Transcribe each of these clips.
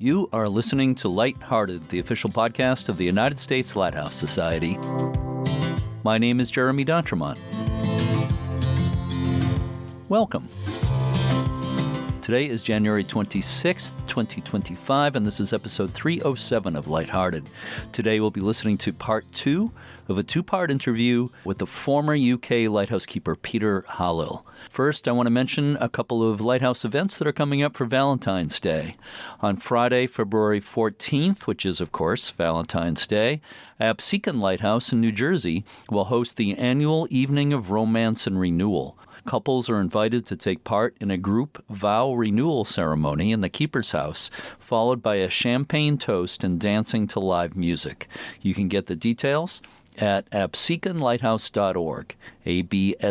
You are listening to Lighthearted, the official podcast of the United States Lighthouse Society. My name is Jeremy D'Entremont. Welcome. Today is January 26th, 2025, and this is episode 307 of Lighthearted. Today we'll be listening to part 2 of a two-part interview with the former UK lighthouse keeper Peter Halil. First, I want to mention a couple of lighthouse events that are coming up for Valentine's Day. On Friday, February 14th, which is, of course, Valentine's Day, Absecon Lighthouse in New Jersey will host the annual Evening of Romance and Renewal. Couples are invited to take part in a group vow renewal ceremony in the keeper's house, followed by a champagne toast and dancing to live music. You can get the details at abseconlighthouse.org, A-B-S-E-C-O-N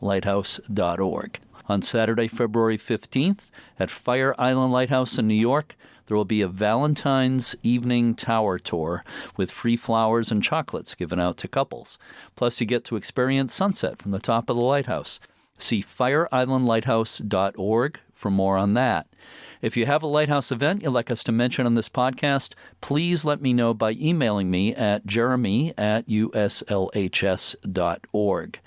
lighthouse.org. On Saturday, February 15th, at Fire Island Lighthouse in New York, there will be a Valentine's Evening Tower Tour with free flowers and chocolates given out to couples. Plus, you get to experience sunset from the top of the lighthouse. See fireislandlighthouse.org for more on that. If you have a lighthouse event you'd like us to mention on this podcast, please let me know by emailing me at jeremy@uslhs.org.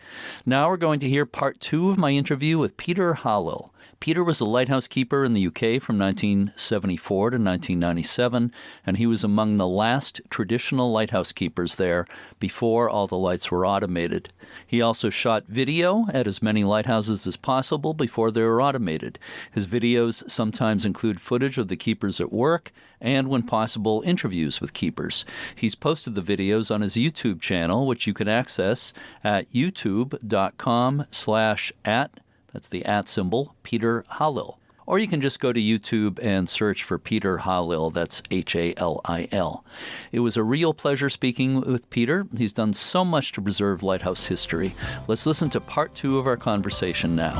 Now we're going to hear part 2 of my interview with Peter Halil. Peter was a lighthouse keeper in the UK from 1974 to 1997, and he was among the last traditional lighthouse keepers there before all the lights were automated. He also shot video at as many lighthouses as possible before they were automated. His videos sometimes include footage of the keepers at work and, when possible, interviews with keepers. He's posted the videos on his YouTube channel, which you can access at youtube.com/@ that's the @ symbol, Peter Halil. Or you can just go to YouTube and search for Peter Halil, that's Halil. It was a real pleasure speaking with Peter. He's done so much to preserve lighthouse history. Let's listen to part 2 of our conversation now.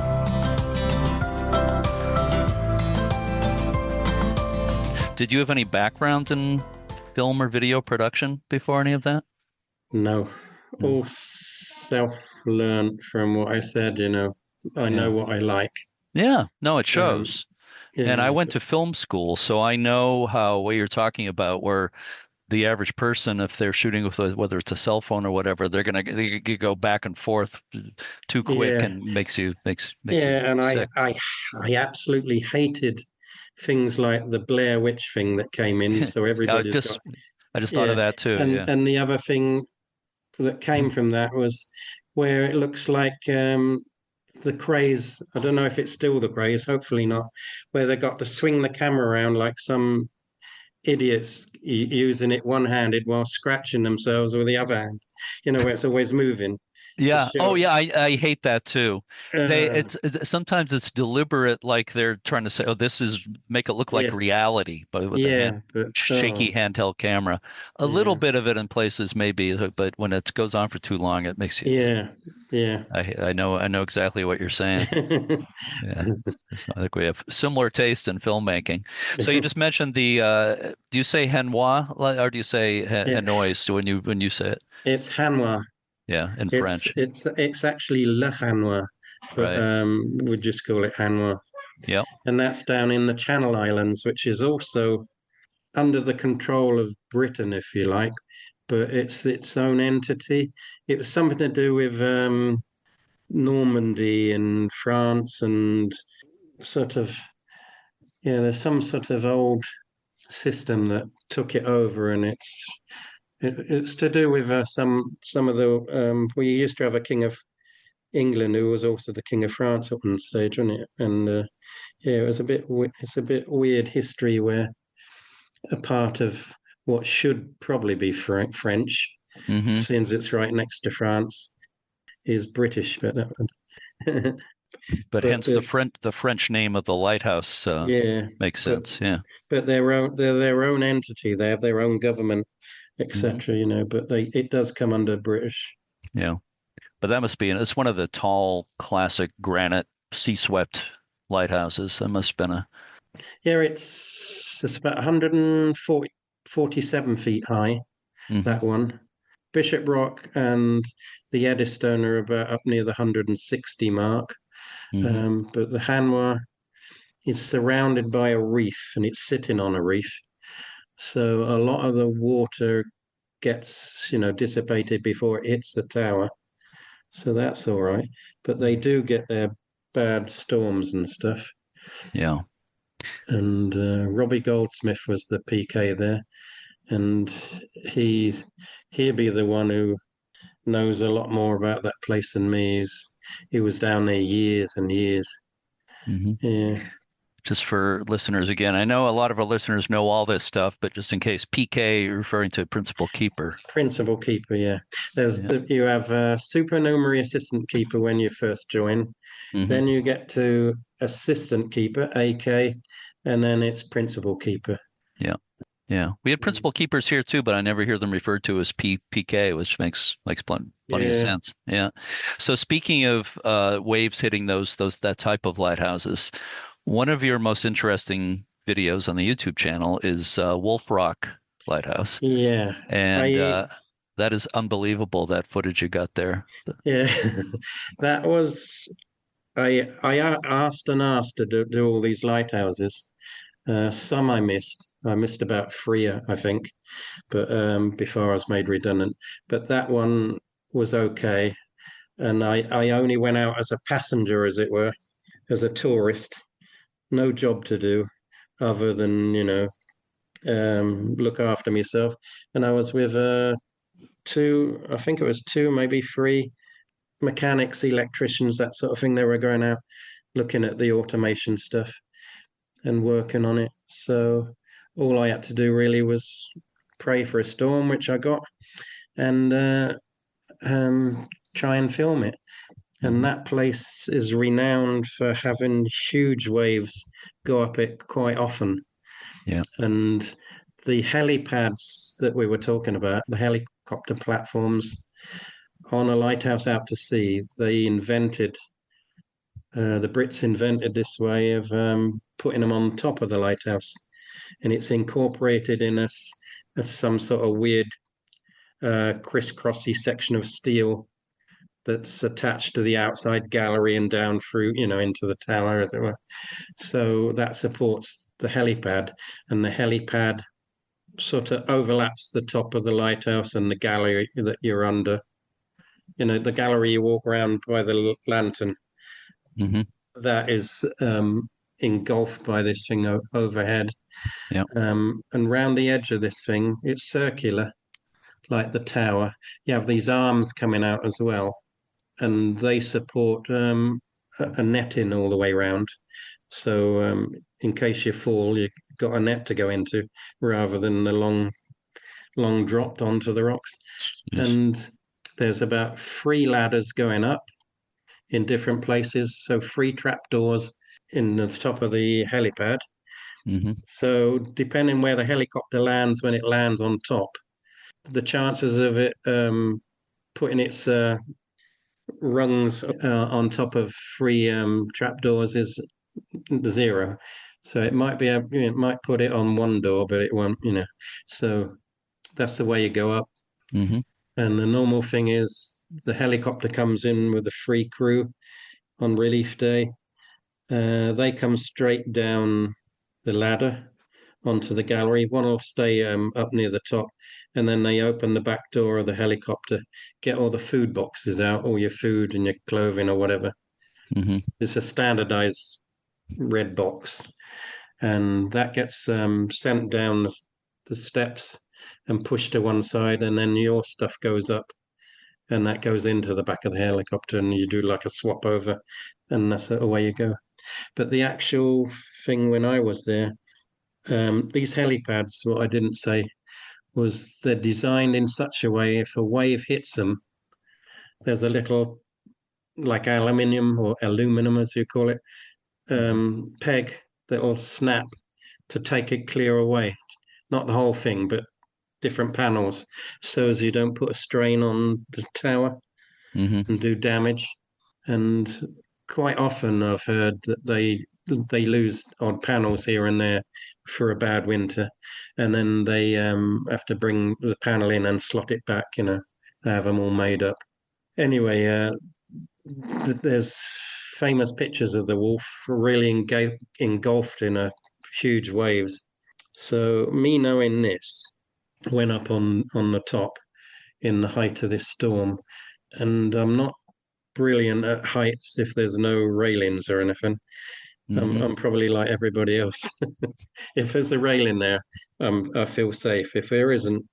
Did you have any background in film or video production before any of that? No, all self-learned from what I said, I know what I like. Yeah, no, it shows. Yeah. And I went to film school, so I know what you're talking about, where the average person, if they're shooting with whether it's a cell phone or whatever, they go back and forth too quick and makes you sick. I absolutely hated things like the Blair Witch thing that came in. So everybody I just thought of that too. And the other thing that came from that was where it looks like the craze, I don't know if it's still the craze, hopefully not, where they got to swing the camera around like some idiots using it one-handed while scratching themselves with the other hand, where it's always moving. Yeah. Oh, yeah. I hate that too. Sometimes it's deliberate, like they're trying to say, "Oh, make it look like reality," but with a shaky handheld camera. A little bit of it in places, maybe, but when it goes on for too long, it makes you. Yeah. I know exactly what you're saying. Yeah. I think we have similar taste in filmmaking. So you just mentioned do you say Hanois or do you say Hanois when you say it? It's Hanois. Yeah, in French. It's actually Le Hanois, but we just call it Hanois. Yeah. And that's down in the Channel Islands, which is also under the control of Britain, if you like, but it's its own entity. It was something to do with Normandy and France and sort of, there's some sort of old system that took it over, and it's to do with some of the we used to have a king of England who was also the king of France at one stage, wasn't it? And it's a bit weird history where a part of what should probably be French, since it's right next to France, is British, but hence the French name of the lighthouse makes sense. But they're their own entity. They have their own government, etc. But it does come under British. Yeah, but that must be it's one of the tall, classic granite, sea-swept lighthouses. That must have been a. Yeah, it's about 147 feet high. That one. Bishop Rock and the Eddystone are about up near the 160 mark. But the Hanois is surrounded by a reef, and it's sitting on a reef. So a lot of the water gets, dissipated before it hits the tower. So that's all right. But they do get their bad storms and stuff. Yeah. And Robbie Goldsmith was the PK there, and he'd be the one who knows a lot more about that place than me. He was down there years and years. Hmm. Yeah. Just for listeners again, I know a lot of our listeners know all this stuff, but just in case, PK, you're referring to principal keeper. Principal keeper, yeah. Yeah. You have a supernumerary assistant keeper when you first join. Hmm. Then you get to assistant keeper, AK, and then it's principal keeper. Yeah. Yeah. We had principal keepers here too, but I never hear them referred to as PK, which makes plenty of Yeah. sense. Yeah. So speaking of waves hitting that type of lighthouses, one of your most interesting videos on the YouTube channel is Wolf Rock Lighthouse. Yeah. And I that is unbelievable, that footage you got there. yeah. That was I asked and asked to do all these lighthouses. Some I missed. I missed about three, I think, but before I was made redundant. But that one was okay. And I only went out as a passenger, as it were, as a tourist. No job to do other than, look after myself. And I was with I think it was two, maybe three mechanics, electricians, that sort of thing. They were going out looking at the automation stuff and working on it. So all I had to do really was pray for a storm, which I got, and try and film it. And Mhm. that place is renowned for having huge waves go up it quite often. Yeah. And the helipads that we were talking about, the helicopter platforms on a lighthouse out to sea, the Brits invented this way of putting them on top of the lighthouse. And it's incorporated in as some sort of weird crisscrossy section of steel that's attached to the outside gallery and down through, into the tower, as it were. So that supports the helipad, and the helipad sort of overlaps the top of the lighthouse and the gallery that you're under. The gallery you walk around by the lantern, Hmm. that is engulfed by this thing overhead. Yeah. And round the edge of this thing, it's circular, like the tower. You have these arms coming out as well, and they support a netting all the way round. So in case you fall, you've got a net to go into rather than the long dropped onto the rocks. Yes. And there's about three ladders going up in different places. So three trapdoors in the top of the helipad. Hmm. So depending where the helicopter lands when it lands on top, the chances of it putting its rungs on top of three trapdoors is zero. So it might it might put it on one door, but it won't, So that's the way you go up. Hmm. And the normal thing is the helicopter comes in with a free crew on relief day. They come straight down the ladder onto the gallery. One will stay up near the top, and then they open the back door of the helicopter, get all the food boxes out, all your food and your clothing or whatever. Hmm. It's a standardized red box, and that gets sent down the steps and pushed to one side, and then your stuff goes up, and that goes into the back of the helicopter, and you do like a swap over, and that's away you go. But the actual thing when I was there, these helipads, what I didn't say was they're designed in such a way if a wave hits them, there's a little like aluminium or aluminum as you call it, peg that will snap to take it clear away. Not the whole thing, but different panels, so as you don't put a strain on the tower Hmm. and do damage. And quite often I've heard that they lose odd panels here and there for a bad winter, and then they have to bring the panel in and slot it back. They have them all made up. Anyway, there's famous pictures of the wolf really engulfed in a huge waves. So me knowing this, went up on the top in the height of this storm, and I'm not brilliant at heights if there's no railings or anything. Hmm. I'm probably like everybody else. If there's a railing there, I feel safe. If there isn't,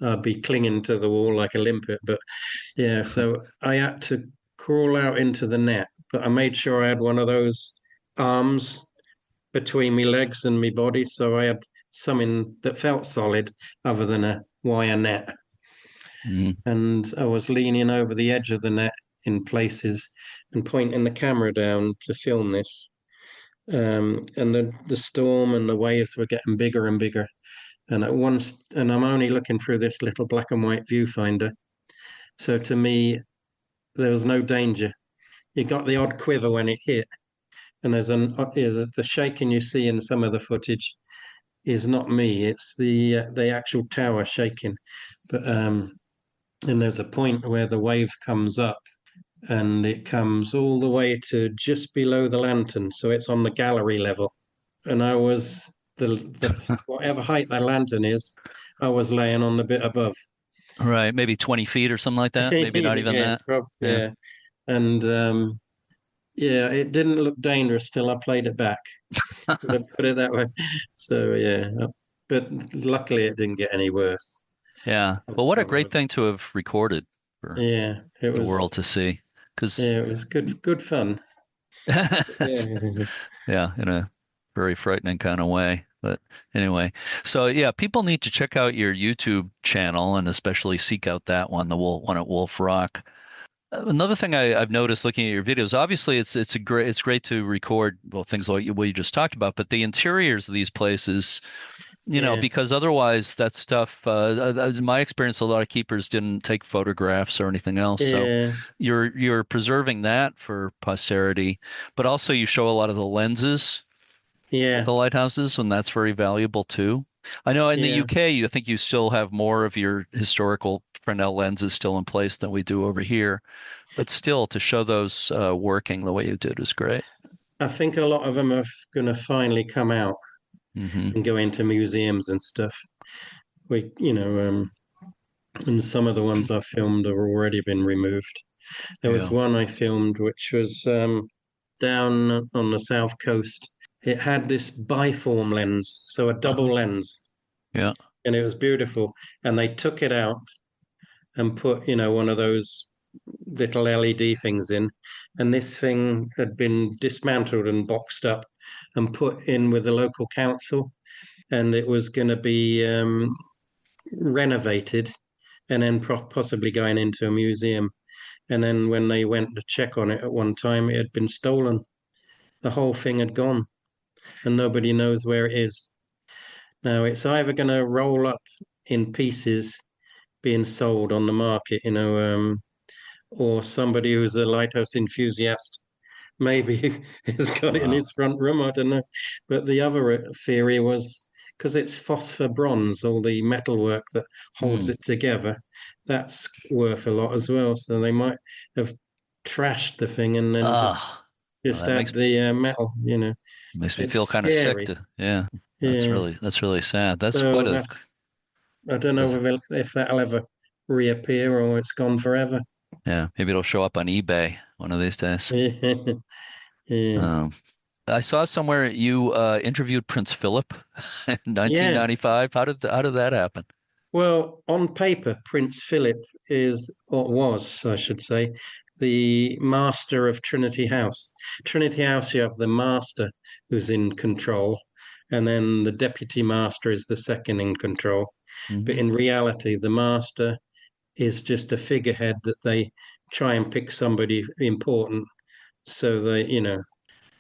I'd be clinging to the wall like a limpet. But yeah, so I had to crawl out into the net, but I made sure I had one of those arms between my legs and my body, so I had something that felt solid other than a wire net. Hmm. And I was leaning over the edge of the net in places and pointing the camera down to film this. And the storm and the waves were getting bigger and bigger. And at once, and I'm only looking through this little black and white viewfinder. So to me, there was no danger. You got the odd quiver when it hit, and the shaking you see in some of the footage is not me. It's the actual tower shaking. But and there's a point where the wave comes up, and it comes all the way to just below the lantern, so it's on the gallery level. And I was the whatever height that lantern is, I was laying on the bit above. Right, maybe 20 feet or something like that. Maybe not even Yeah, that. Yeah. yeah. And yeah, it didn't look dangerous till I played it back. Put it that way. So yeah, but luckily it didn't get any worse. Yeah. Well, what a great Otherwise, thing to have recorded for yeah, it the world was. to see. Because, Yeah, it was good fun. Yeah, yeah, in a very frightening kind of way. But anyway, so yeah, people need to check out your YouTube channel and especially seek out that one, the one at Wolf Rock. Another thing I've noticed looking at your videos, obviously it's great to record well things like what you just talked about, but the interiors of these places, yeah, because otherwise that stuff, in my experience, a lot of keepers didn't take photographs or anything else. So yeah, you're preserving that for posterity, but also you show a lot of the lenses at yeah, the lighthouses, and that's very valuable too. I know in the yeah. UK, I think you still have more of your historical Fresnel lenses still in place than we do over here, but still to show those working the way you did is great. I think a lot of them are going to finally come out Hmm. and go into museums and stuff. And some of the ones I filmed have already been removed. There was Yeah. one I filmed which was down on the south coast. It had this biform lens, so a double Uh-huh. lens, Yeah. and it was beautiful. And they took it out and put, one of those little LED things in. And this thing had been dismantled and boxed up and put in with the local council. And it was going to be renovated and then possibly going into a museum. And then when they went to check on it at one time, it had been stolen. The whole thing had gone, and nobody knows where it is. Now it's either going to roll up in pieces being sold on the market, or somebody who's a lighthouse enthusiast maybe has got it in Wow. his front room. I don't know. But the other theory was because it's phosphor bronze, all the metalwork that holds Hmm. it together, that's worth a lot as well. So they might have trashed the thing and then just Ah, well, just that add the metal. makes me It's feel kind of sick scary. to, yeah. Yeah. That's really sad. That's quite So a, that's I don't know if that'll ever reappear or it's gone forever. yeah, maybe it'll show up on eBay one of these days. Yeah. Yeah. Um, I saw somewhere you interviewed Prince Philip in Yeah. 1995. How did that happen? Well, on paper, Prince Philip is, or was, I should say, the master of Trinity House. Trinity House, you have the master who's in control, and then the deputy master is the second in control. But Hmm. in reality, the master is just a figurehead that they try and pick somebody important. So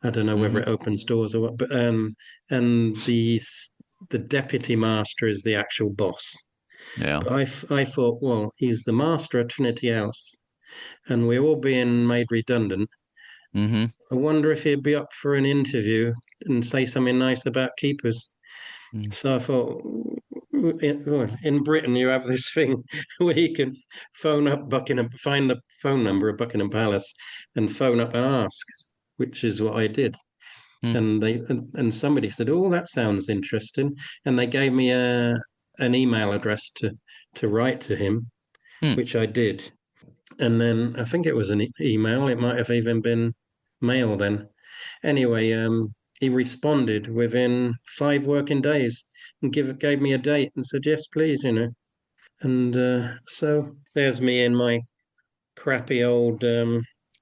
I don't know whether Hmm. it opens doors or what, but and the deputy master is the actual boss. Yeah. But I thought, well, he's the master of Trinity House, and we're all being made redundant. Hmm. I wonder if he'd be up for an interview and say something nice about keepers. So I thought, in Britain, you have this thing where you can phone up Buckingham, find the phone number of Buckingham Palace, and phone up and ask, which is what I did. Hmm. And somebody said, "Oh, that sounds interesting," and they gave me an email address to write to him, Hmm. which I did. And then I think it was an email. It might have even been mail then. Anyway, he responded within 5 working days and gave me a date and said, "Yes, please," And so there's me in my crappy old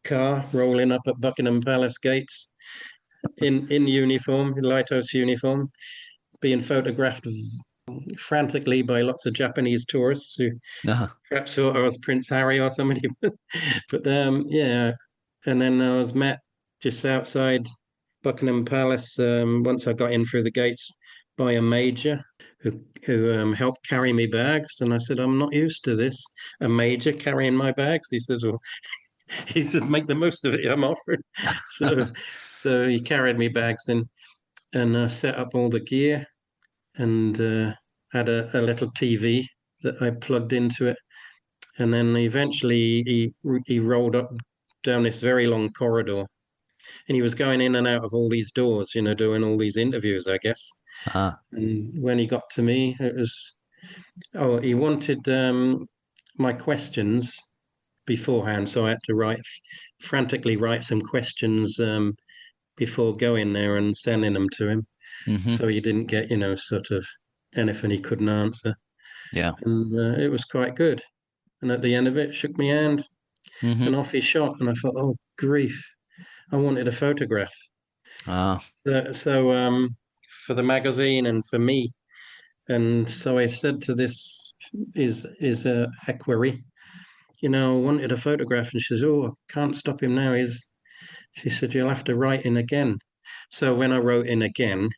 car rolling up at Buckingham Palace gates in uniform, lighthouse uniform, being photographed frantically by lots of Japanese tourists who Uh-huh. perhaps thought I was Prince Harry or somebody. But yeah, and then I was met just outside Buckingham Palace once I got in through the gates by a major who helped carry me bags, and I said, "I'm not used to this. A major carrying my bags." He says, "Well," he said, "make the most of it. I'm offering." So, so he carried me bags in and set up all the gear and had a little TV that I plugged into it. And then eventually he rolled up down this very long corridor, and he was going in and out of all these doors, doing all these interviews, I guess. Ah. And when he got to me, it was, oh, he wanted my questions beforehand, so I had to frantically write some questions before going there and sending them to him, Mm-hmm. so he didn't get, sort of anything he couldn't answer. Yeah. And it was quite good. And at the end of it, shook me hand Mm-hmm. and off he shot. And I thought, oh, grief, I wanted a photograph. Ah. So for the magazine and for me. And so I said to this is equerry, I wanted a photograph. And she says, oh, I can't stop him now. She said, you'll have to write in again. So when I wrote in again,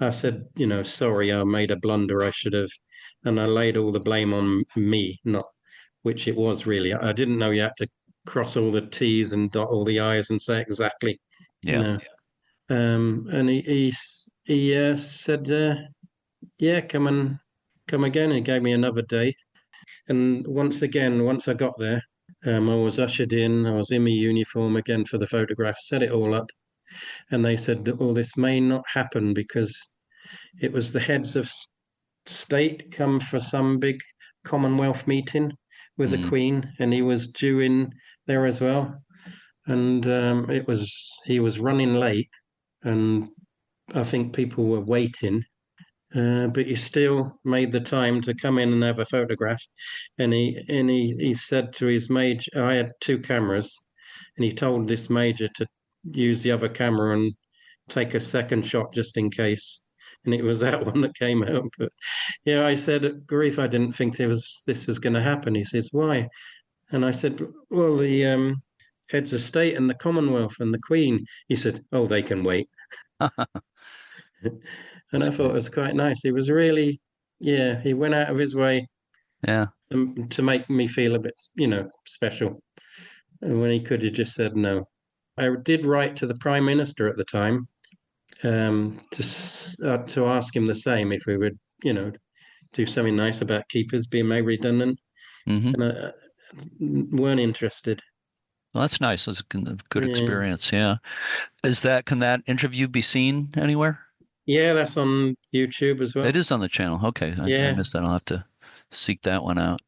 I said, sorry, I made a blunder. I should have. And I laid all the blame on me, not which it was really. I didn't know you had to cross all the T's and dot all the I's and say exactly, you Yeah. know. And he said, yeah, come again. He gave me another date. And once again, once I got there, I was ushered in. I was in my uniform again for the photograph, set it all up. And they said that all this may not happen because it was the heads of state come for some big Commonwealth meeting with the Mm. Queen, and he was due in there as well. And he was running late, and I think people were waiting. But he still made the time to come in and have a photograph. And he said to his major, I had two cameras, and he told this major to use the other camera and take a second shot just in case. And it was that one that came out. But yeah, I said, grief, I didn't think this was going to happen. He says, why? And I said, well, the heads of state and the Commonwealth and the Queen. He said, oh, they can wait. And That's I thought great. it was quite nice. He was really, yeah, he went out of his way Yeah. to make me feel a bit, special. And when he could have just said no. I did write to the Prime Minister at the time to ask him the same if we would, do something nice about keepers being made redundant, Mm-hmm. and weren't interested. Well, that's nice. That's a good Yeah, experience. Yeah. Can that interview be seen anywhere? yeah, that's on YouTube as It well. is on the channel. Okay. I Yeah, missed that. I'll have to seek that one out.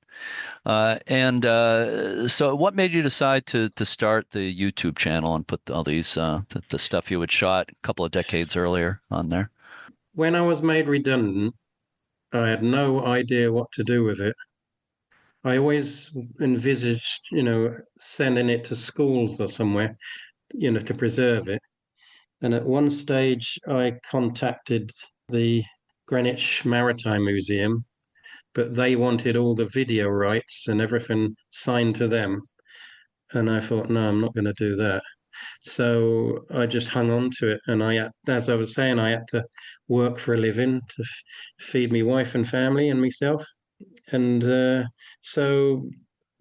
And so what made you decide to start the YouTube channel and put all these the stuff you had shot a couple of decades earlier on there? when I was made redundant, I had no idea what to do with it. I always envisaged, sending it to schools or somewhere, to preserve it. And at one stage, I contacted the Greenwich Maritime Museum, but they wanted all the video rights and everything signed to them. And I thought, no, I'm not going to do that. So I just hung on to it. And as I was saying, I had to work for a living to feed my wife and family and myself. And so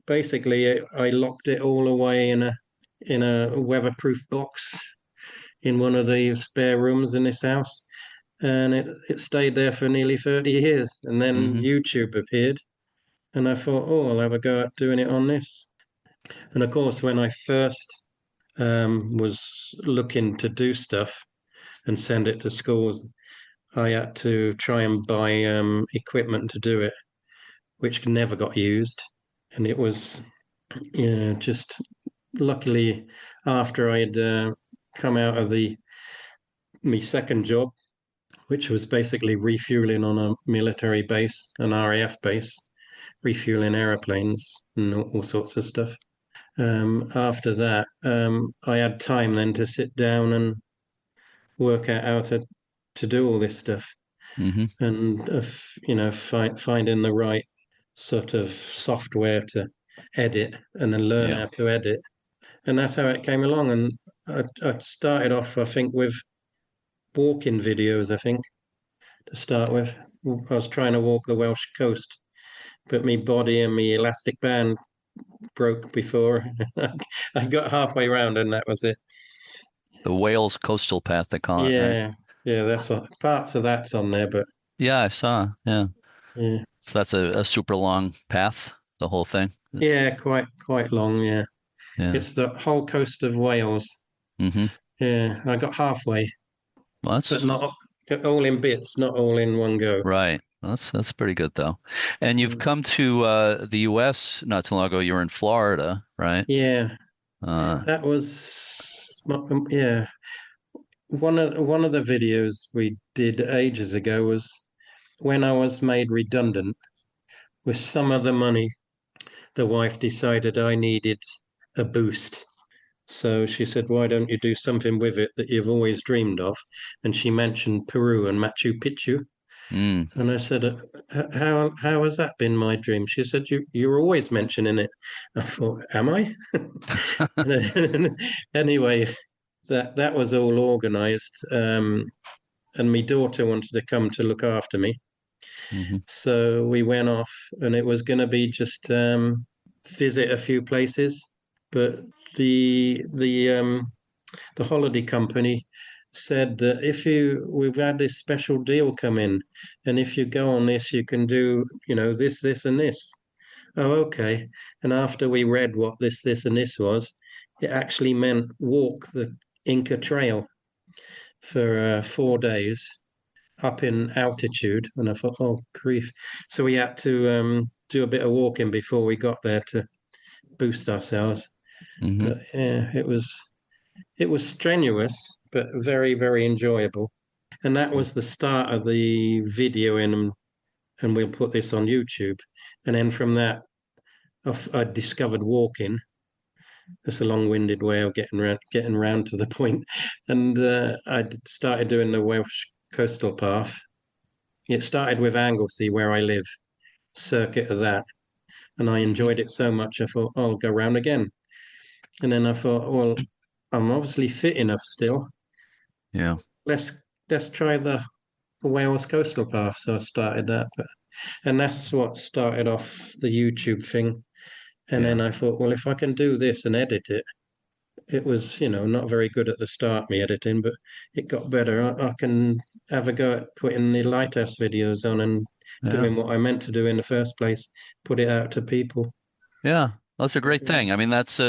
basically, I locked it all away in a weatherproof box in one of the spare rooms in this house. and it stayed there for nearly 30 years. And then Hmm. YouTube appeared, and I thought, oh, I'll have a go at doing it on this. And of course, when I first was looking to do stuff and send it to schools, I had to try and buy equipment to do it, which never got used. And it was, yeah, just luckily after I'd come out of the my second job, which was basically refueling on a military base, an RAF base, refueling airplanes and all sorts of stuff. After that, I had time then to sit down and work out how to do all this stuff, Hmm. and finding the right sort of software to edit and then learn Yeah. how to edit, and that's how it came along. And I started off, I think, with walking videos. I think to start with, I was trying to walk the Welsh coast, but my body and my elastic band broke before I got halfway around, and that was it. The Wales Coastal Path, they call it, right? Yeah, yeah, parts of that's on there, but Yeah, I saw. Yeah. yeah, So that's a super long path, the whole thing. yeah, quite long. Yeah, Yeah. it's the whole coast of Wales. Hmm. Yeah, I got halfway, Well, but that's not all in bits, not all in one go. right. That's pretty good though. And you've come to the US not too long ago. You were in Florida, right? Yeah, Uh, that was yeah. One of the videos we did ages ago was when I was made redundant. With some of the money, the wife decided I needed a boost. So she said, "Why don't you do something with it that you've always dreamed of?" And she mentioned Peru and Machu Picchu. mm. And I said, "How has that been my dream?" She said, "You're always mentioning it." I thought, "Am I?" Anyway, that was all organised, and my daughter wanted to come to look after me, Hmm. so we went off, and it was going to be just visit a few places, but the holiday company said that if we've had this special deal come in, and if you go on this, you can do, this, and this. Oh, okay. And after we read what this, and this was, it actually meant walk the Inca Trail for 4 days up in altitude. And I thought, oh, grief. So we had to do a bit of walking before we got there to boost ourselves. Hmm. But yeah, it was strenuous, but very, very enjoyable. And that was the start of the video and we'll put this on YouTube. And then from that, I discovered walking. That's a long-winded way of getting round to the point. And I started doing the Welsh Coastal Path. It started with Anglesey, where I live, circuit of that. And I Hmm. enjoyed it so much, I thought, oh, I'll go round again. And then I thought, well, I'm obviously fit enough still. Yeah. Let's let's try the Wales Coastal Path. So I started that, and that's what started off the YouTube thing. And Yeah. then I thought, well, if I can do this and edit it, it was, not very good at the start, me editing, but it got better. I can have a go at putting the Lighthouse videos on and Yeah. doing what I meant to do in the first place, put it out to people. Yeah. That's a great thing. I mean, there's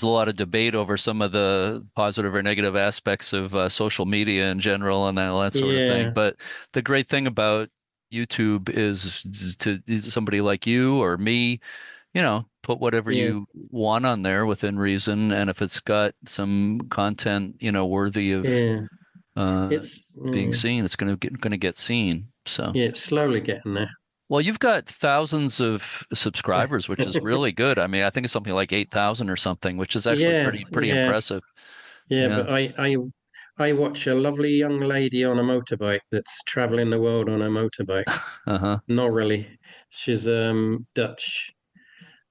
a lot of debate over some of the positive or negative aspects of social media in general and all that sort of thing. Yeah, But the great thing about YouTube is to somebody like you or me, put whatever yeah, you want on there within reason. And if it's got some content, worthy of yeah. uh, It's being seen, it's gonna get seen. So, yeah, it's slowly getting there. well, you've got thousands of subscribers, which is really good. I mean, I think it's something like 8,000 or something, which is actually Yeah, pretty yeah, impressive. yeah. Yeah. But I watch a lovely young lady on a motorbike that's traveling the world on a motorbike. Uh-huh. Norrally, she's Dutch,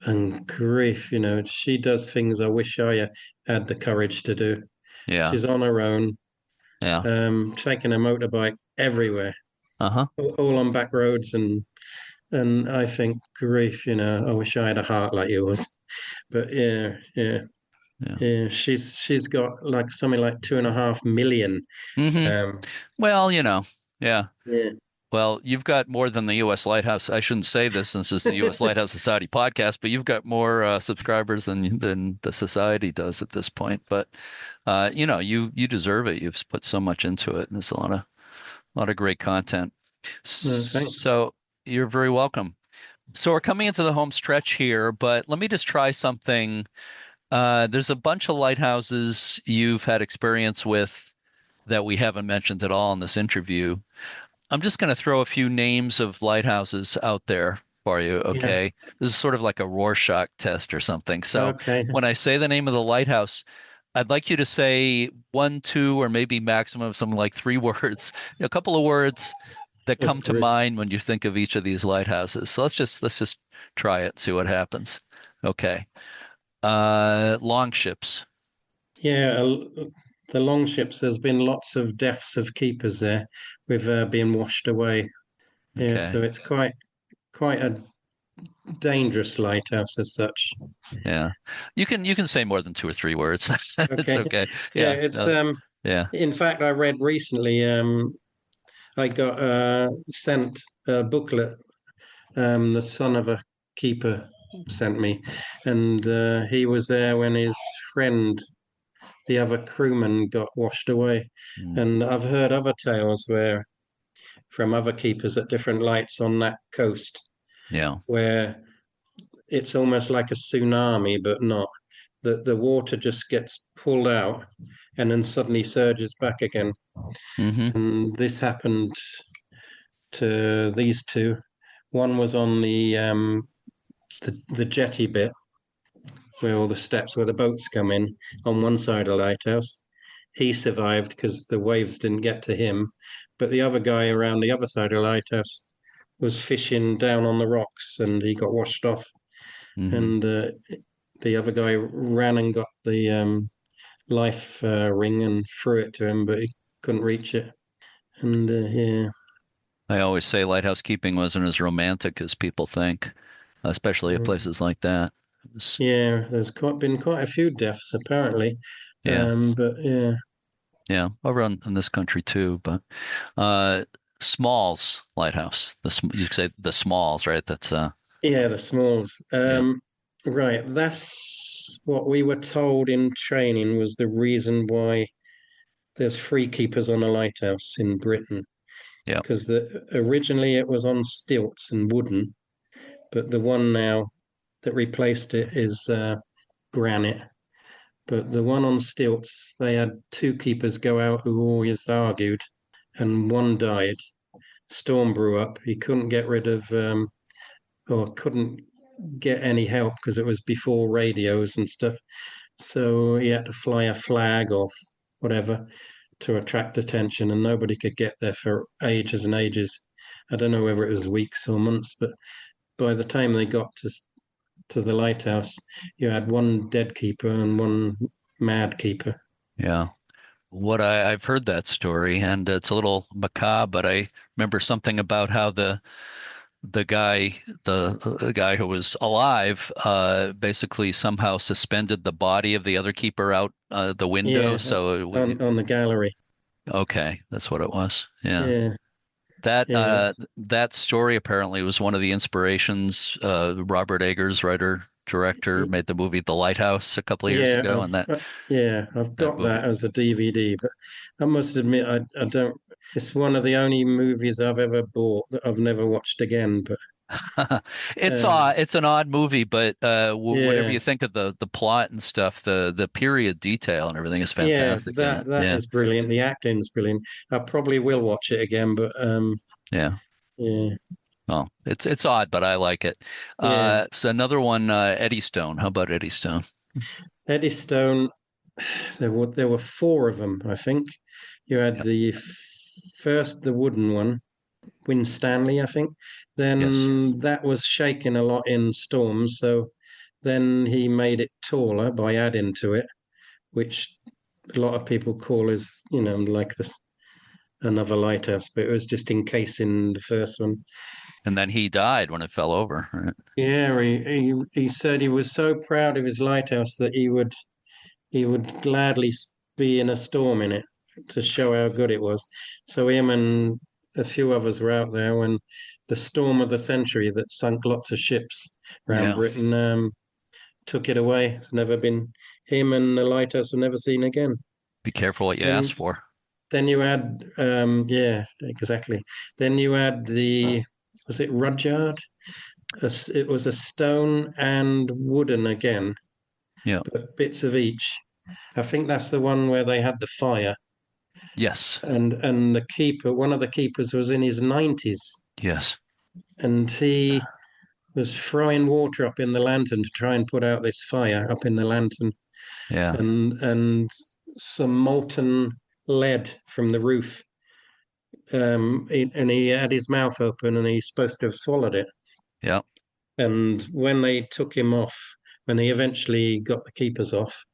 and grief, she does things I wish I had the courage to do. Yeah. She's on her own, Yeah. taking a motorbike everywhere, Uh-huh. all on back roads, and I think, grief, I wish I had a heart like yours. But yeah, yeah, Yeah. Yeah, she's got like something like 2.5 million. Hmm. Um, Well, yeah. yeah. Well, you've got more than the U.S. Lighthouse. I shouldn't say this since this is the U.S. Lighthouse Society podcast, but you've got more subscribers than the society does at this point. But you deserve it. You've put so much into it, and there's a lot of great content. No, thanks. So you're very welcome. So we're coming into the home stretch here, but let me just try something. There's a bunch of lighthouses you've had experience with that we haven't mentioned at all in this interview. I'm just going to throw a few names of lighthouses out there for you, Yeah. okay? This is sort of like a Rorschach test or something. So Okay. when I say the name of the lighthouse, I'd like you to say one, two, or maybe maximum something like three words, a couple of words that come to mind when you think of each of these lighthouses. So let's just try it, see what happens. Okay. Long ships. Yeah, the long ships. There's been lots of deaths of keepers there, with being washed away. Yeah, so Okay. it's quite a dangerous lighthouse as such. Yeah. You can say more than two or three words. It's Okay. okay. Yeah, Yeah. it's Yeah. in fact I read recently I got sent a booklet the son of a keeper sent me, and he was there when his friend, the other crewman, got washed away. Mm. And I've heard other tales where from other keepers at different lights on that coast Yeah. where it's almost like a tsunami, but not. The water just gets pulled out and then suddenly surges back again. Hmm. And this happened to these two. One was on the jetty bit where all the steps where the boats come in on one side of the lighthouse. He survived because the waves didn't get to him, but the other guy around the other side of the lighthouse was fishing down on the rocks and he got washed off. Hmm. And the other guy ran and got the life ring and threw it to him, but he couldn't reach it. And yeah, I always say lighthouse keeping wasn't as romantic as people think, especially at mm, places like that. It was, yeah, been quite a few deaths apparently, yeah, but yeah, yeah, around in this country too. But uh, Smalls Lighthouse, you could say the Smalls, right? That's yeah, the smalls. yeah, Right, that's what we were told in training was the reason why there's free keepers on a lighthouse in Britain, yeah. because originally it was on stilts and wooden, but the one now that replaced it is granite. But the one on stilts, they had two keepers go out who always argued, and one died. Storm brew up. He couldn't get rid of, or couldn't get any help because it was before radios and stuff. So he had to fly a flag or whatever to attract attention, and nobody could get there for ages and ages. I don't know whether it was weeks or months, but by the time they got to the lighthouse, you had one dead keeper and one mad keeper. Yeah. I've heard that story, and it's a little macabre, but I remember something about how the guy who was alive basically somehow suspended the body of the other keeper out the window. Yeah, So on the gallery. okay, that's what it was. Yeah. Yeah, That yeah, that story apparently was one of the inspirations. Robert Eggers, writer director, made the movie The Lighthouse a couple of years yeah. ago, and that I've that got movie that as a DVD, but I must admit I don't. It's one of the only movies I've ever bought that I've never watched again. But it's um, it's an odd movie, but whatever you yeah, think of the plot and stuff, the period detail and everything is yeah, fantastic in it. that Yeah, is brilliant. The acting's brilliant. I probably will watch it again, but yeah. yeah, Well, it's odd, but I like it. yeah. So another one, Eddystone. How about Eddystone? Eddystone. There were four of them, I think. You had Yep. the first, the wooden one, Winstanley, I think. Yes. Then that was shaking a lot in storms, so then he made it taller by adding to it, which a lot of people call as like another lighthouse, but it was just encasing the first one. And then he died when it fell over, right? Yeah, he said he was so proud of his lighthouse that he would he would gladly be in a storm in it to show how good it was. So him and a few others were out there when the storm of the century that sunk lots of ships around Yeah. Britain took it away. It's never been him and the lighthouse were never seen again. Be careful what you ask Then for. then you add yeah, exactly. Then you add the was it Rudyard? It was a stone and wooden again, Yeah. but bits of each. I think that's the one where they had the fire, Yes. and the keeper, one of the keepers, was in his 90s, Yes. and he was throwing water up in the lantern to try and put out this fire up in the lantern, Yeah. and some molten lead from the roof. And he had his mouth open, and he's supposed to have swallowed it. Yeah. And when they took him off, when they eventually got the keepers off,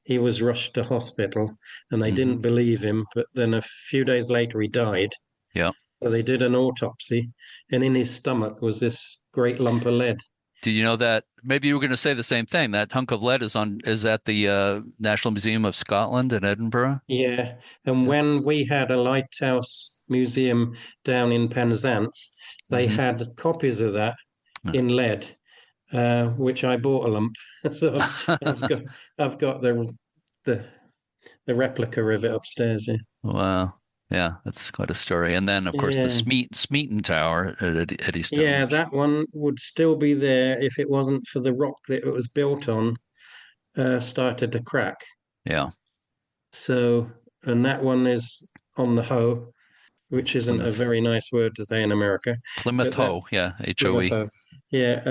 he was rushed to hospital, and they Hmm. didn't believe him. But then a few days later, he died. Yeah. So they did an autopsy, and in his stomach was this great lump of lead. Did you know that maybe you were going to say the same thing? That hunk of lead is at the National Museum of Scotland in Edinburgh. Yeah, and Yeah. when we had a lighthouse museum down in Penzance, they Hmm. had copies of that in lead, which I bought a lump. So I've got I've got the the replica of it upstairs. Yeah, Wow. Yeah, that's quite a story. And then, of course, the yeah, Smeaton Tower at Eddystone, yeah. which, That one would still be there if it wasn't for the rock that it was built on started to crack. yeah, So, and that one is on the Hoe, which isn't a Plymouth, very nice word to say in America, Plymouth but that Hoe, yeah, Plymouth HOE, Hoe. Yeah,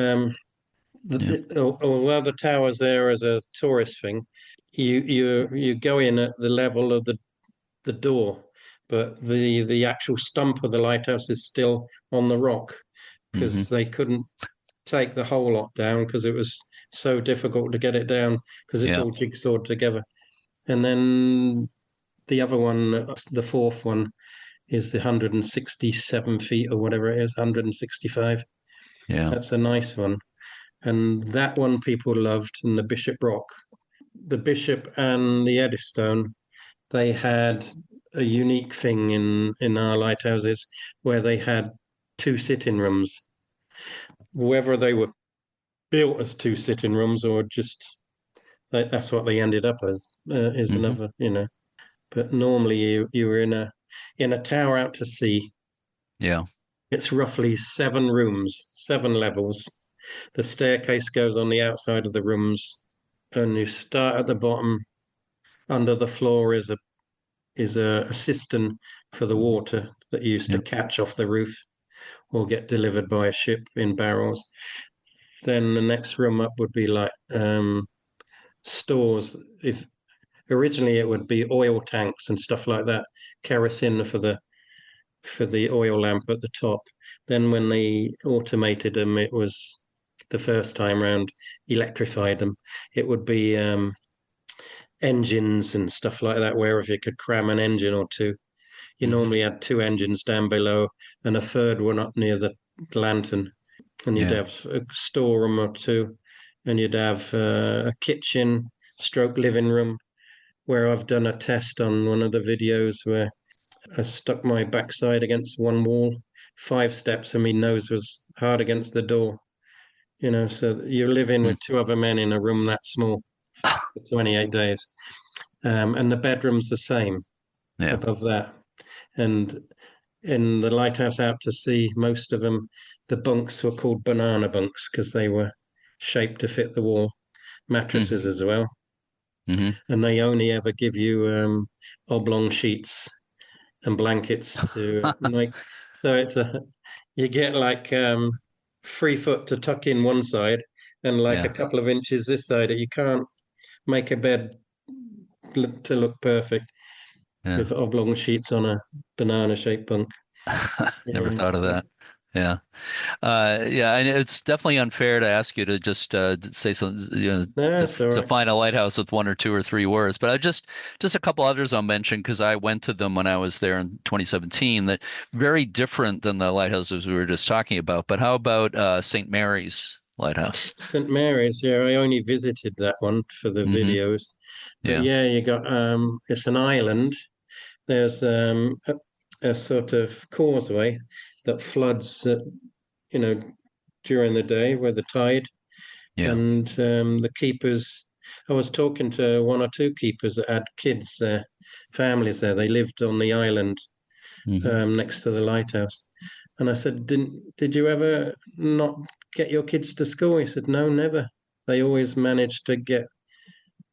yeah, although the tower's there as a tourist thing, you go in at the level of the door, but the actual stump of the lighthouse is still on the rock hmm because they couldn't take the whole lot down because it was so difficult to get it down because it's yeah, all jigsawed together. And then the other one, the fourth one, is the 167 feet or whatever it is, 165. yeah, That's a nice one. And that one people loved, and the Bishop Rock. The Bishop and the Eddystone, they had a unique thing in our lighthouses where they had two sitting rooms. Whether they were built as two sitting rooms or just that's what they ended up as is hmm another, you know. But normally you were in a tower out to sea. yeah, It's roughly seven rooms, seven levels. The staircase goes on the outside of the rooms, and you start at the bottom. Under the floor is a cistern for the water that you used to yeah, catch off the roof or get delivered by a ship in barrels. Then the next room up would be like stores. If originally it would be oil tanks and stuff like that, kerosene for the oil lamp at the top. Then when they automated them, it was the first time round electrified them. It would be engines and stuff like that, where if you could cram an engine or two, you hmm normally had two engines down below and a third one up near the lantern, and you'd yeah, have a storeroom or two, and you'd have a kitchen stroke living room where I've done a test on one of the videos where I stuck my backside against one wall, 5 steps, and my nose was hard against the door. You know, so you're living mm. with two other men in a room that small for 28 days. And the bedroom's the same yeah, above that. And in the lighthouse out to sea, most of them, the bunks were called banana bunks because they were shaped to fit the wall, mm. mattresses as well. hmm And they only ever give you oblong sheets and blankets to make. So it's a you get like 3 foot to tuck in one side and like a yeah, couple of inches this side. You can't make a bed to look perfect yeah. with oblong sheets on a banana shaped bunk. Never Yeah, thought of so that. Yeah. Yeah, and it's definitely unfair to ask you to just say something, that's all right. define a lighthouse with one or two or three words. But I just a couple others I'll mention because I went to them when I was there in 2017. That very different than the lighthouses we were just talking about. But how about St. Mary's? lighthouse? St. Mary's, yeah, I only visited that one for the Hmm. videos. But Yeah. yeah, you got it's an island. There's a sort of causeway that floods, you know, during the day with the tide. Yeah. And the keepers, I was talking to one or two keepers that had kids there, families there. They lived on the island Hmm. next to the lighthouse. And I said, did you ever not get your kids to school? He said, no, never. They always managed to get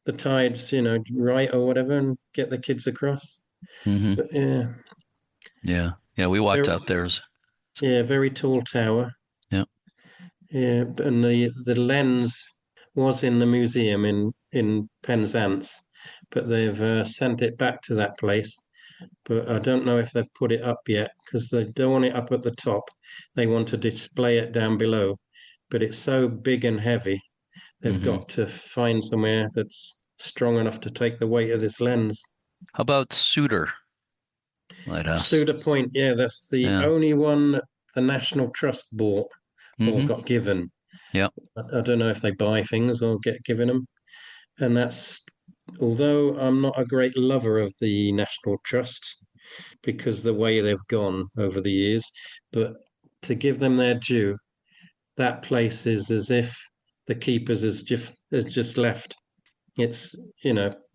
the tides, right or whatever, and get the kids across. Hmm. But yeah, Yeah. Yeah. We walked very, out there. yeah, very tall tower. Yeah. Yeah, and the lens was in the museum in Penzance, but they've sent it back to that place. But I don't know if they've put it up yet because they don't want it up at the top. They want to display it down below, but it's so big and heavy. They've Hmm. got to find somewhere that's strong enough to take the weight of this lens. How about Suter Lighthouse? Cedar Point, yeah, that's the Yeah. only one that the National Trust bought or Hmm. got given. Yeah. I don't know if they buy things or get given them. And that's, although I'm not a great lover of the National Trust because the way they've gone over the years, but to give them their due, that place is as if the keepers has just left. It's,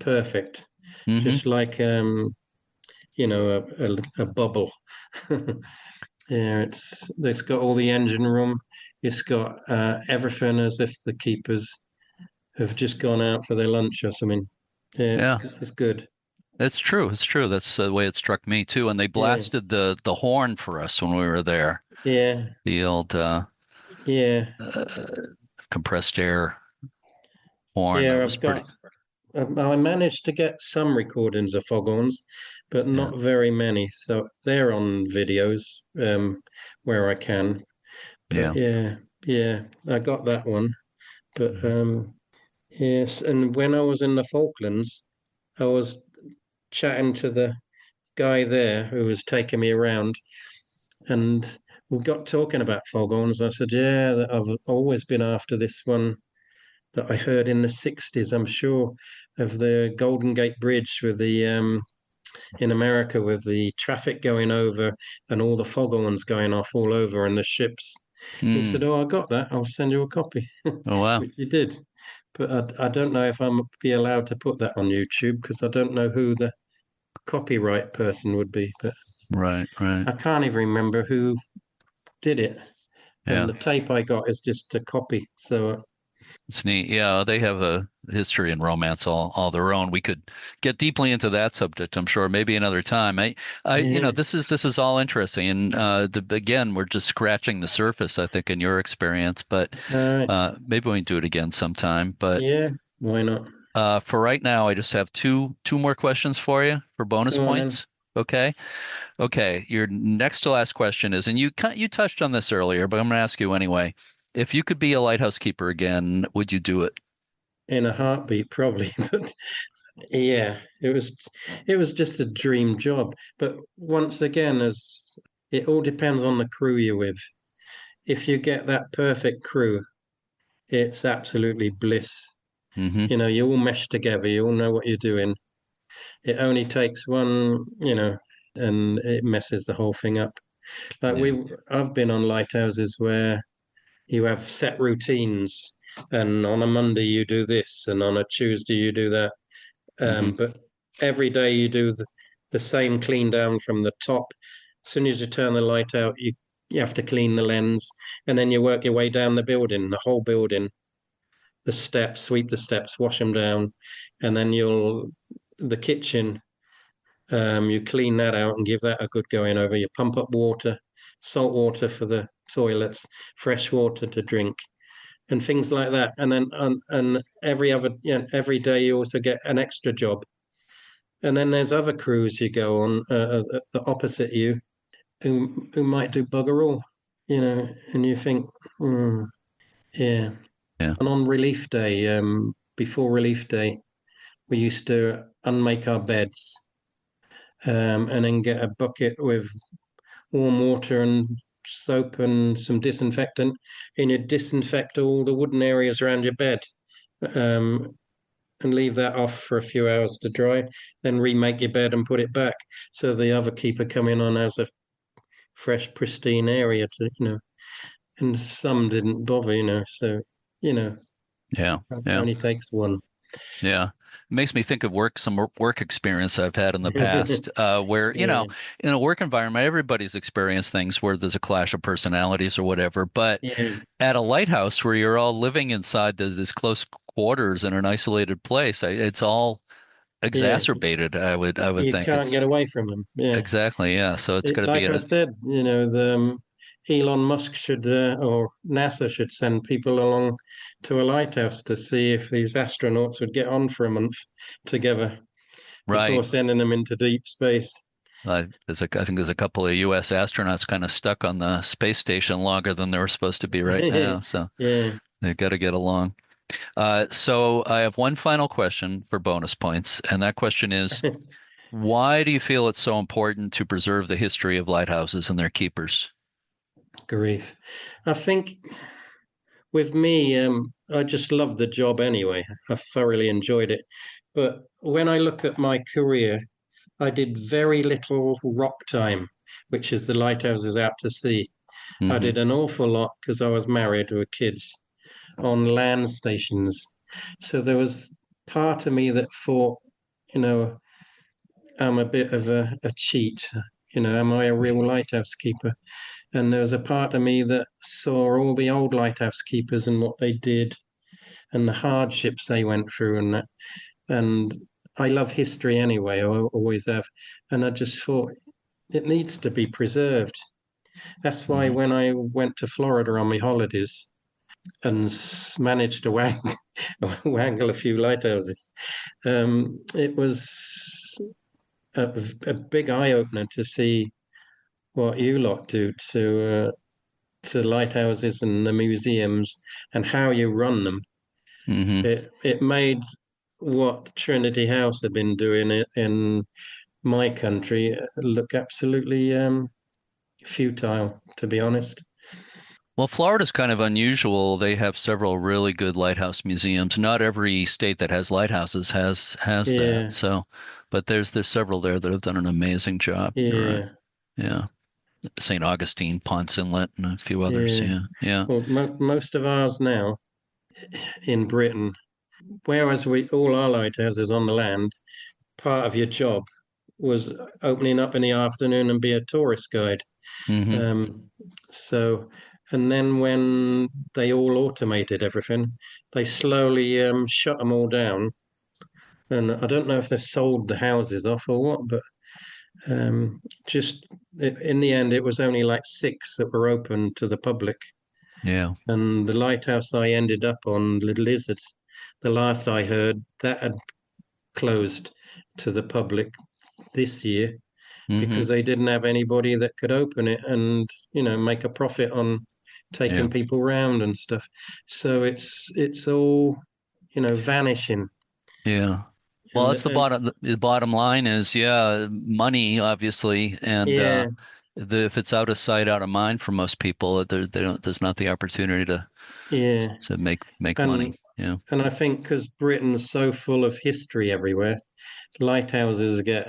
perfect. Hmm. Just like, a bubble. Yeah, it's got all the engine room. It's got everything as if the keepers have just gone out for their lunch or something. Yeah, Yeah. it's good. It's true. It's true. That's the way it struck me too. And they Yeah, blasted the horn for us when we were there. yeah, The old yeah, uh, compressed air horn. That yeah. was pretty. I managed to get some recordings of foghorns, but Yeah. not very many. So they're on videos where I can. But Yeah. yeah, yeah, I got that one. But Mhm. yes, and when I was in the Falklands, I was chatting to the guy there who was taking me around, and we got talking about foghorns. I said, "Yeah, that I've always been after this one that I heard in the '60s. I'm sure of the Golden Gate Bridge with the in America with the traffic going over and all the foghorns going off all over and the ships." He Mm. said, "Oh, I got that. I'll send you a copy," Oh wow. which he did. But I don't know if I'm be allowed to put that on YouTube because I don't know who the copyright person would be. But Right. Right. I can't even remember who did it. And Yeah. the tape I got is just a copy. So It's neat. Yeah, they have a history and romance all their own. We could get deeply into that subject, I'm sure, maybe another time. yeah, This is all interesting, and again, we're just scratching the surface, I think, in your experience. But all right, maybe we can do it again sometime. But yeah, why not? for right now, I just have two more questions for you for bonus Go on then. points. Okay. Okay. Your next to last question is, and you touched on this earlier, but I'm going to ask you anyway. If you could be a lighthouse keeper again, would you do it? In a heartbeat, probably. But yeah, it was just a dream job. But once again, as it all depends on the crew you're with. If you get that perfect crew, it's absolutely bliss. Hmm. You all mesh together, you all know what you're doing. It only takes one, and it messes the whole thing up. Like Yeah. I've been on lighthouses where you have set routines, and on a Monday you do this, and on a Tuesday you do that. Hmm. But every day you do the same clean down from the top. As soon as you turn the light out, you have to clean the lens, and then you work your way down the building, the whole building, the steps, sweep the steps, wash them down, and then the kitchen. You clean that out and give that a good going over. You pump up water, salt water for the toilets, fresh water to drink, and things like that. And then and every day you also get an extra job. And then there's other crews you go on the opposite you who might do bugger all, and you think, hmm, yeah. Yeah. And on relief day, before relief day, we used to unmake our beds and then get a bucket with warm water and soap and some disinfectant, and you disinfect all the wooden areas around your bed, um, and leave that off for a few hours to dry. Then remake your bed and put it back, so the other keeper coming on has a fresh, pristine area to, and some didn't bother, so, you know, Yeah. it Yeah. only takes one. Yeah. It makes me think of some work experience I've had in the past, where, Yeah, in a work environment, everybody's experienced things where there's a clash of personalities or whatever. But yeah, at a lighthouse where you're all living inside this close quarters in an isolated place, it's all yeah. exacerbated. I would You think can't get it's away from them. Yeah. exactly, yeah. So it's going to be Like I said, Elon Musk should, or NASA should send people along to a lighthouse to see if these astronauts would get on for a month together before right. sending them into deep space. I think there's a couple of U.S. astronauts kind of stuck on the space station longer than they were supposed to be right now. So Yeah. they've got to get along. So I have one final question for bonus points, and that question is, why do you feel it's so important to preserve the history of lighthouses and their keepers? Grief. I think with me, I just loved the job anyway. I thoroughly enjoyed it. But when I look at my career, I did very little rock time, which is the lighthouses out to sea. I Hmm. did an awful lot because I was married with kids on land stations. So there was part of me that thought, you know, I'm a bit of a cheat. Am I a real lighthouse keeper? And there was a part of me that saw all the old lighthouse keepers and what they did and the hardships they went through and that. And I love history anyway, I always have. And I just thought it needs to be preserved. That's why Hmm. when I went to Florida on my holidays and managed to wangle a few lighthouses, it was a big eye opener to see what you lot do to lighthouses and the museums and how you run them. Hmm. It made what Trinity House have been doing in my country look absolutely futile, to be honest. Well, Florida's kind of unusual. They have several really good lighthouse museums. Not every state that has lighthouses has that. Yeah, So, but there's several there that have done an amazing job. You're right. yeah, Yeah. St. Augustine, Ponce Inlet, and a few others. yeah. Yeah. Yeah. Well, most of ours now in Britain, whereas we all our lighthouses on the land, part of your job was opening up in the afternoon and be a tourist guide. Hmm. Um, so, and then when they all automated everything, they slowly shut them all down. And I don't know if they've sold the houses off or what, but just in the end, it was only like six that were open to the public. Yeah. And the lighthouse I ended up on, the Lizard, the last I heard, that had closed to the public this year Hmm. because they didn't have anybody that could open it and make a profit on Yeah. taking people round and stuff. So it's all vanishing. Yeah. Well, And that's the bottom line is, yeah, money, obviously, and yeah, if it's out of sight, out of mind for most people, there's not the opportunity to yeah, make money. and Yeah. and I think because Britain's so full of history everywhere, lighthouses get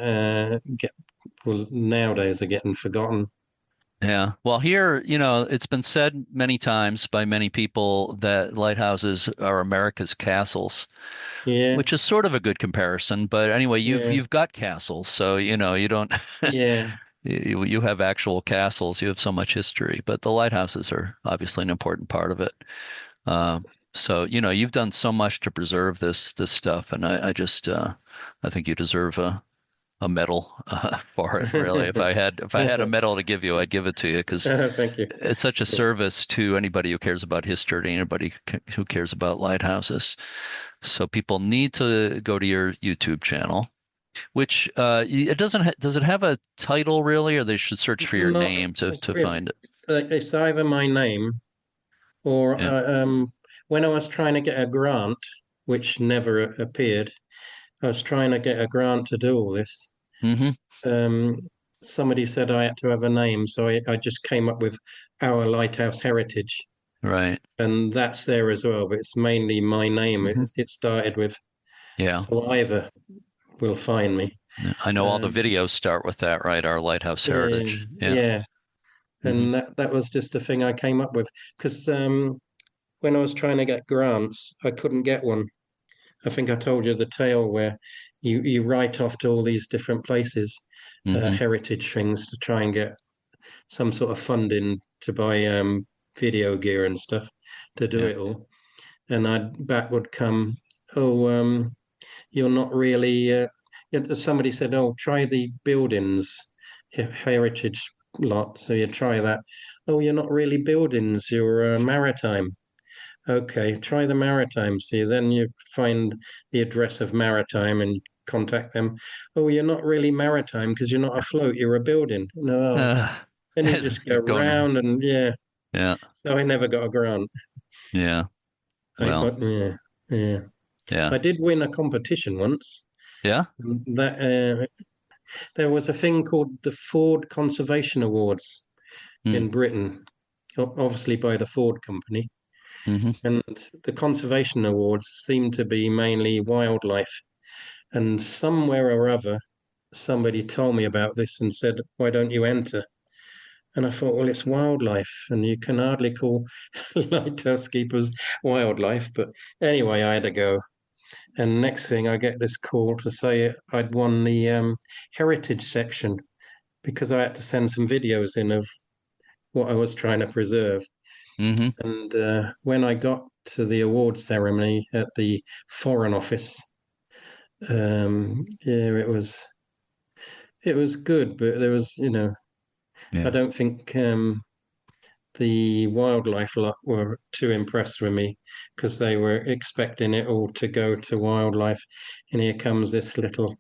well nowadays are getting forgotten. Yeah. Well, here, it's been said many times by many people that lighthouses are America's castles, Yeah, which is sort of a good comparison. But anyway, you've yeah, you've got castles, so you don't yeah, you have actual castles. You have so much history, but the lighthouses are obviously an important part of it. Uh, so you've done so much to preserve this stuff, and I think you deserve a medal for it. Really, if I had a medal to give you, I'd give it to you because Thank you. it's such a service to anybody who cares about history, anybody who cares about lighthouses. So people need to go to your YouTube channel, which it does it have a title really, or they should search for your Not name to it's find it? it's either my name or Yeah. when I was trying to get a grant, which never appeared. I was trying to get a grant to do all this. Hmm. Um, Somebody said I had to have a name, so I just came up with our lighthouse heritage, Right. and that's there as well. But it's mainly my name. Hmm. It started with, Yeah. so either will find me. I know all the Um, videos start with that, right? Our lighthouse yeah, heritage. Yeah. yeah, Hmm. and that was just the thing I came up with because when I was trying to get grants, I couldn't get one. I think I told you the tale where you write off to all these different places, Hmm. heritage things to try and get some sort of funding to buy video gear and stuff to do Yeah. it all. And back would come, oh, you're not really. Somebody said, oh, try the buildings heritage lot. So you try that. Oh, you're not really buildings. You're maritime. Okay, try the maritime. See, then you find the address of maritime and contact them. Oh, you're not really maritime because you're not afloat. You're a building. No, Uh, then you just go going. round and yeah. Yeah. So I never got a grant. Yeah. I Well. yeah, yeah. Yeah. I did win a competition once. Yeah. That there was a thing called the Ford Conservation Awards Mm. in Britain, obviously by the Ford company. Hmm. And the conservation awards seem to be mainly wildlife. And somewhere or other, somebody told me about this and said, why don't you enter? And I thought, well, it's wildlife, and you can hardly call lighthouse keepers wildlife. But anyway, I had to go. And next thing, I get this call to say I'd won the heritage section because I had to send some videos in of what I was trying to preserve. Hmm. And when I got to the award ceremony at the Foreign Office, yeah, it was good, but there was, I Yeah. don't think the wildlife lot were too impressed with me because they were expecting it all to go to wildlife, and here comes this little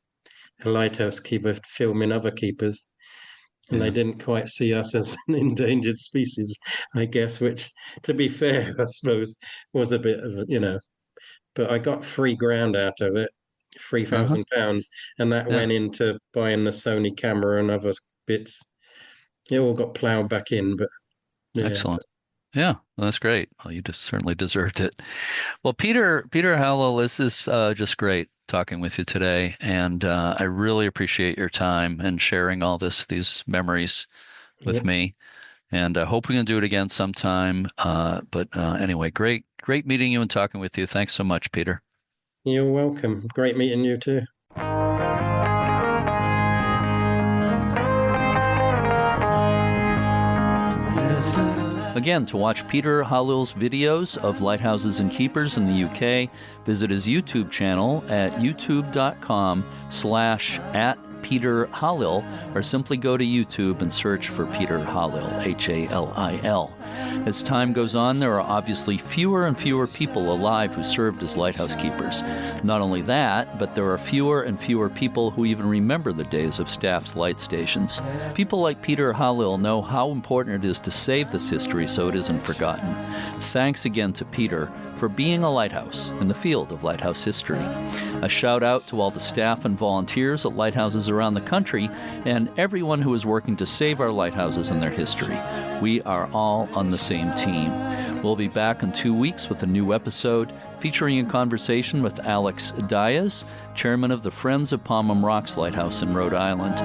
lighthouse keeper filming other keepers. And they Yeah. didn't quite see us as an endangered species, I guess, which, to be fair, I suppose was a bit of, but I got free ground out of it, Uh-huh. £3,000, and that Yeah. went into buying the Sony camera and other bits. It all got ploughed back in, but yeah, Excellent. Yeah, well, that's great. Well, you just certainly deserved it. Well, Peter Halil, this is just great talking with you today, and I really appreciate your time and sharing all these memories with yeah. me. And I hope we can do it again sometime. But anyway, great meeting you and talking with you. Thanks so much, Peter. You're welcome. Great meeting you too. Again, to watch Peter Halil's videos of lighthouses and keepers in the UK, visit his YouTube channel at youtube.com/@PeterHalil, or simply go to YouTube and search for Peter Halil, Halil. As time goes on, there are obviously fewer and fewer people alive who served as lighthouse keepers. Not only that, but there are fewer and fewer people who even remember the days of staffed light stations. People like Peter Halil know how important it is to save this history so it isn't forgotten. Thanks again to Peter for being a lighthouse in the field of lighthouse history. A shout out to all the staff and volunteers at lighthouses around the country and everyone who is working to save our lighthouses and their history. We are all on the same team. We'll be back in 2 weeks with a new episode featuring a conversation with Alex Diaz, chairman of the Friends of Palm Rocks Lighthouse in Rhode Island.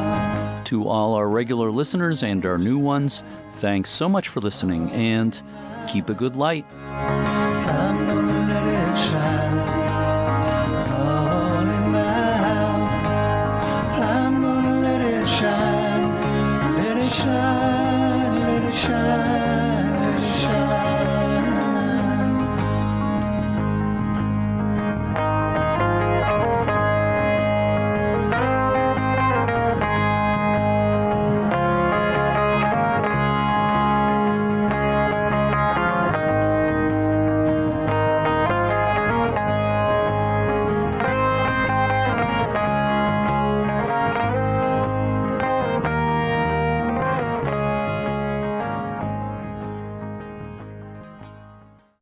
To all our regular listeners and our new ones, thanks so much for listening, and keep a good light. I'm